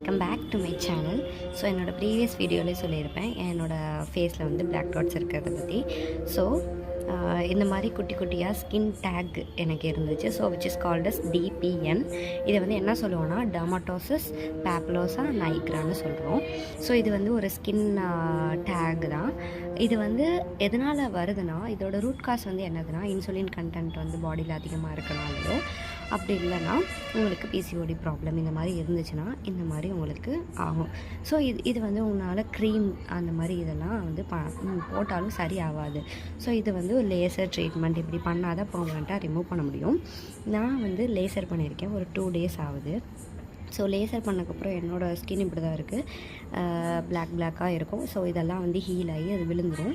Welcome back to my channel. So என்னோடய previous வீடியோவிலே சொல்லியிருப்பேன் என்னோடய ஃபேஸில் வந்து பிளாக் டாட்ஸ் இருக்கிறத பற்றி. ஸோ இந்த மாதிரி குட்டி குட்டியாக ஸ்கின் டேக் எனக்கு இருந்துச்சு. So which is called as DPN. இதை வந்து என்ன சொல்லுவோன்னா டெர்மட்டோசிஸ் பேப்புலோசா நைக்ரான்னு சொல்கிறோம். ஸோ இது வந்து ஒரு ஸ்கின் டேக் தான். இது வந்து எதனால் வருதுன்னா, இதோட ரூட் காஸ் வந்து என்னதுன்னா, இன்சுலின் கண்டென்ட் வந்து பாடியில் அதிகமாக இருக்கனாலையோ, அப்படி இல்லைன்னா உங்களுக்கு PCOD ப்ராப்ளம் இந்த மாதிரி இருந்துச்சுன்னா இந்த மாதிரி உங்களுக்கு ஆகும். ஸோ இது வந்து உங்களால் க்ரீம் அந்த மாதிரி இதெல்லாம் வந்து போட்டாலும் சரி ஆகாது. ஸோ இது வந்து லேசர் ட்ரீட்மெண்ட் இப்படி பண்ணால் தான் பெர்மனெண்ட்டாக ரிமூவ் பண்ண முடியும். நான் வந்து லேசர் பண்ணியிருக்கேன், ஒரு 2 days ஆகுது. ஸோ லேசர் பண்ணக்கப்புறம் என்னோடய ஸ்கின் இப்படி தான் இருக்குது, பிளாக்காக இருக்கும். ஸோ இதெல்லாம் வந்து ஹீல் ஆகி அது விழுந்துடும்.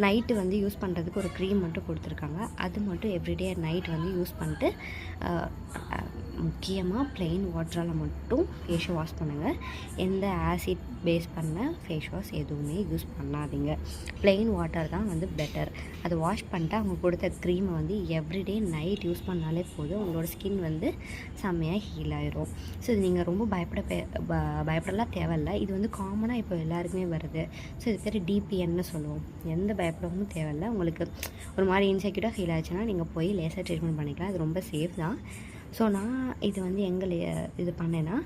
நைட்டு வந்து யூஸ் பண்ணுறதுக்கு ஒரு க்ரீம் மட்டும் கொடுத்துருக்காங்க. அது மட்டும் எவ்ரிடே நைட் வந்து யூஸ் பண்ணிட்டு முக்கியமாக ப்ளெயின் வாட்டரால் மட்டும் ஃபேஷை வாஷ் பண்ணுங்கள். எந்த ஆசிட் பேஸ் பண்ண ஃபேஸ் வாஷ் எதுவுமே யூஸ் பண்ணாதீங்க. ப்ளெயின் வாட்டர் தான் வந்து பெட்டர். அதை வாஷ் பண்ணிட்டு அவங்க கொடுத்த க்ரீமை வந்து எவ்ரிடே நைட் யூஸ் பண்ணாலே போதும், உங்களோட ஸ்கின் வந்து செம்மையாக ஹீல் ஆயிரும். ஸோ இது நீங்கள் ரொம்ப பயப்படலாம் தேவையில்லை. இது வந்து காமனாக இப்போ எல்லாருக்குமே வருது. ஸோ இது பேர் DPNன்னு சொல்லுவோம். எந்த பயப்படவும் தேவையில்லை. உங்களுக்கு ஒரு மாதிரி இன்செக்யூராக ஃபீல் ஆச்சுன்னா நீங்கள் போய் லேசர் ட்ரீட்மெண்ட் பண்ணிக்கலாம். அது ரொம்ப சேஃப் தான். ஸோ நான் இது வந்து எங்கே இது பண்ணேன்னா,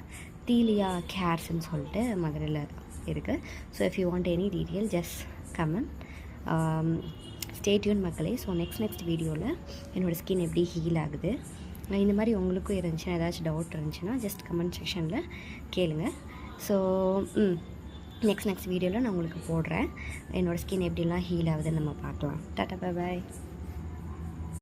தீலியா கேர்ஸ்ன்னு சொல்லிட்டு மதுரையில் இருக்குது. So if you want any detail just comment. Stay tune மக்களே. ஸோ நெக்ஸ்ட் வீடியோவில் என்னோடய ஸ்கின் எப்படி ஹீல் ஆகுது, இந்த மாதிரி உங்களுக்கும் இருந்துச்சுன்னா, ஏதாச்சும் டவுட் இருந்துச்சுன்னா ஜஸ்ட் கமெண்ட் செக்ஷனில் கேளுங்க. ஸோ நெக்ஸ்ட் வீடியோவில் நான் உங்களுக்கு போடுறேன். என்னோடய ஸ்கின் எப்படிலாம் ஹீல் ஆகுதுன்னு நம்ம பார்க்கலாம். Tata, bye bye.